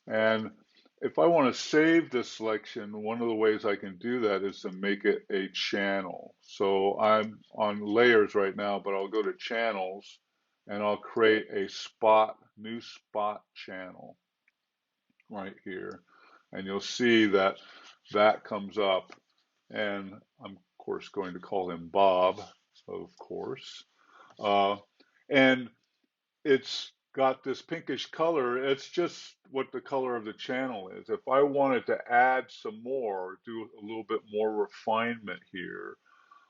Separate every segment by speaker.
Speaker 1: And if I want to save this selection, one of the ways I can do that is to make it a channel. So I'm on layers right now, but I'll go to channels and I'll create a new spot channel right here. And you'll see that that comes up. And I'm, of course, going to call him Bob, of course. Uh, and it's got this pinkish color. It's just what the color of the channel is. If I wanted to add some more, do a little bit more refinement here,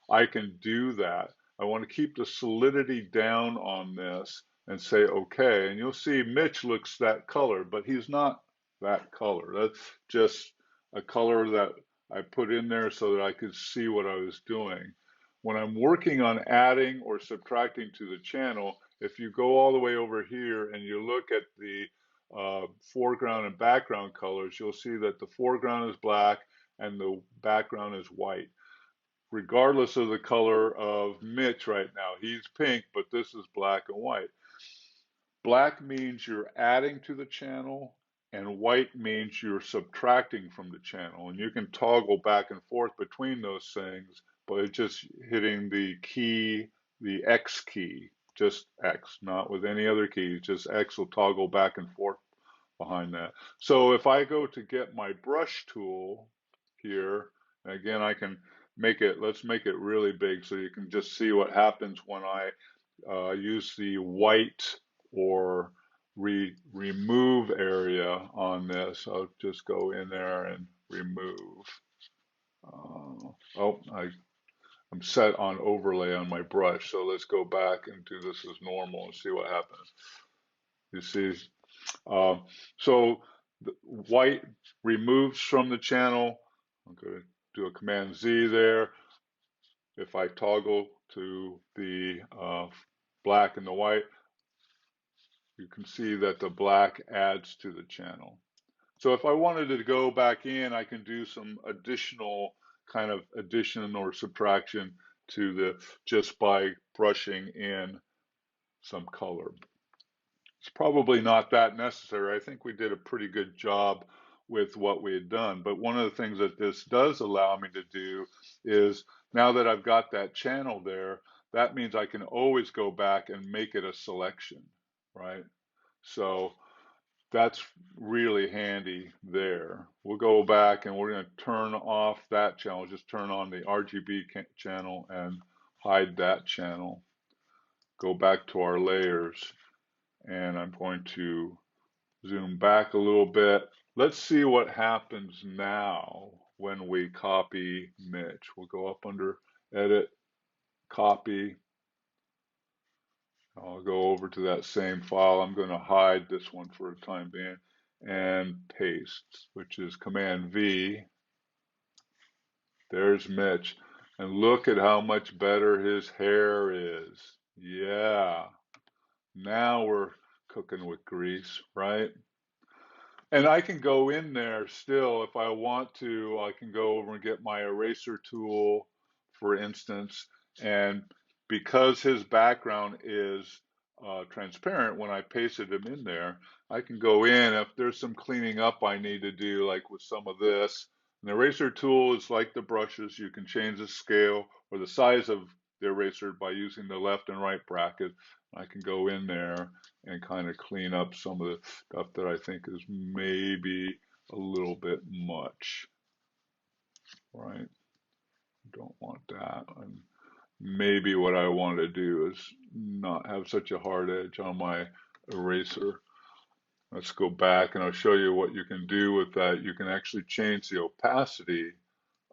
Speaker 1: I can do that. I want to keep the solidity down on this and say okay. And you'll see Mitch looks that color, but he's not that color. That's just a color that I put in there so that I could see what I was doing. When I'm working on adding or subtracting to the channel, if you go all the way over here and you look at the foreground and background colors, you'll see that the foreground is black and the background is white regardless of the color of Mitch right now. He's pink, but this is black and white. Black means you're adding to the channel, and white means you're subtracting from the channel. And you can toggle back and forth between those things, but it's just hitting the key, the X key, just X, not with any other keys, just X will toggle back and forth behind that. So if I go to get my brush tool here, again, I can make it, let's make it really big so you can just see what happens when I use the white or remove area on this. I'll just go in there and remove. I'm set on overlay on my brush, so let's go back and do this as normal and see what happens. You see, so the white removes from the channel. I'm going to do a Command Z there. If I toggle to the black and the white, you can see that the black adds to the channel. So if I wanted to go back in, I can do some additional kind of addition or subtraction to the just by brushing in some color. It's probably not that necessary. I think we did a pretty good job with what we had done. But one of the things that this does allow me to do is now that I've got that channel there, that means I can always go back and make it a selection, right? So that's really handy there. We'll go back and we're going to turn off that channel, just turn on the RGB channel and hide that channel. Go back to our layers and I'm going to zoom back a little bit. Let's see what happens now when we copy Mitch. We'll go up under Edit, Copy. I'll go over to that same file. I'm going to hide this one for a time being and paste, which is Command V. There's Mitch. And look at how much better his hair is. Yeah. Now we're cooking with grease, right? And I can go in there still if I want to. I can go over and get my eraser tool, for instance, and because his background is transparent, when I pasted him in there, I can go in if there's some cleaning up I need to do, like with some of this. An eraser tool is like the brushes. You can change the scale or the size of the eraser by using the left and right bracket. I can go in there and kind of clean up some of the stuff that I think is maybe a little bit much, right? Don't want that. And maybe what I want to do is not have such a hard edge on my eraser. Let's go back and I'll show you what you can do with that. You can actually change the opacity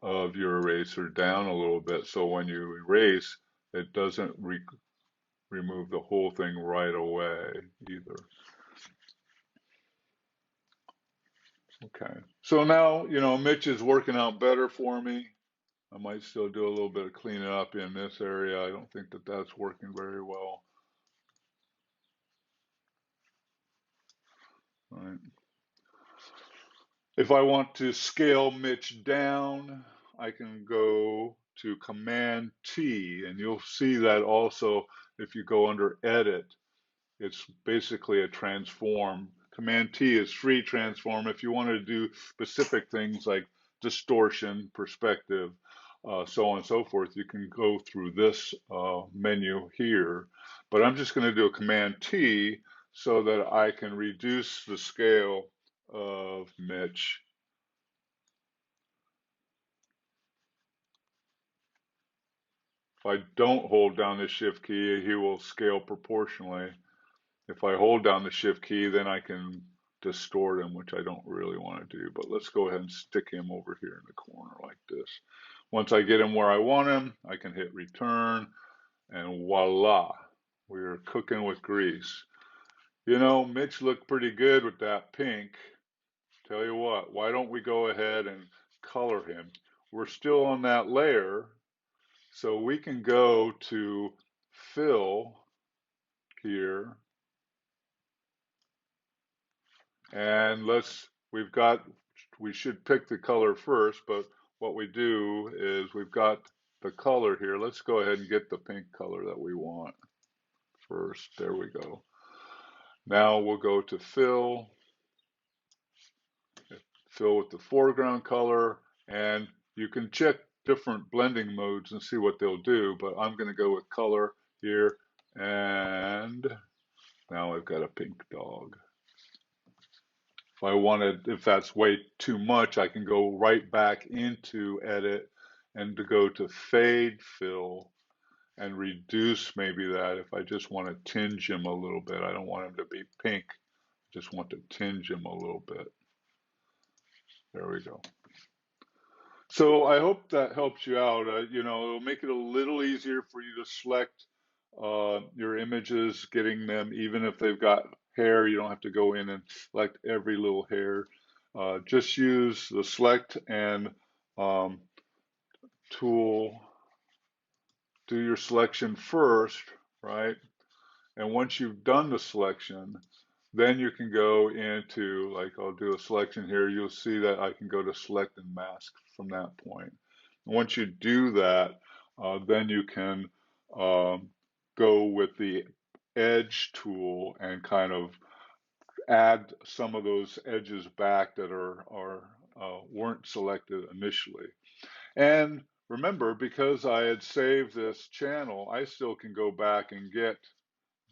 Speaker 1: of your eraser down a little bit so when you erase, it doesn't remove the whole thing right away either. Okay, so now, Mitch is working out better for me. I might still do a little bit of cleaning up in this area. I don't think that that's working very well. All right. If I want to scale Mitch down, I can go to Command T, and you'll see that also if you go under Edit, it's basically a transform Command T is free transform. If you want to do specific things like distortion, perspective, so on and so forth, you can go through this menu here. But I'm just going to do a Command T so that I can reduce the scale of Mitch. If I don't hold down the Shift key, he will scale proportionally. If I hold down the Shift key, then I can distort him, which I don't really want to do. But let's go ahead and stick him over here in the corner like this. Once I get him where I want him, I can hit return, and voila, we're cooking with grease. You know, Mitch looked pretty good with that pink. Tell you what, why don't we go ahead and color him? We're still on that layer, so we can go to fill here, and we should pick the color first, but what we do is we've got the color here. Let's go ahead and get the pink color that we want first. There we go. Now we'll go to fill with the foreground color, and you can check different blending modes and see what they'll do, but I'm going to go with color here, and now I've got a pink dog. If that's way too much, I can go right back into edit and to go to fade fill and reduce maybe that if I just want to tinge him a little bit. I don't want him to be pink. I just want to tinge him a little bit. There we go. So I hope that helps you out. You know, it'll make it a little easier for you to select your images, getting them, even if they've got hair, you don't have to go in and select every little hair. Just use the select and tool, do your selection first, right? And once you've done the selection, then you can go into, like I'll do a selection here, you'll see that I can go to select and mask from that point. And once you do that, then you can go with the edge tool and kind of add some of those edges back that weren't selected initially. And remember, because I had saved this channel, I still can go back and get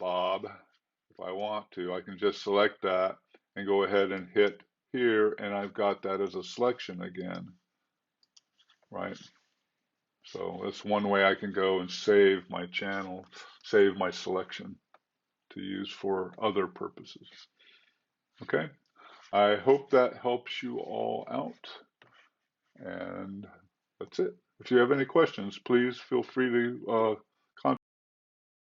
Speaker 1: Bob if I want to. I can just select that and go ahead and hit here, and I've got that as a selection again, right? So that's one way I can go and save my channel, save my selection to use for other purposes. Okay, I hope that helps you all out, and that's it. If you have any questions, please feel free to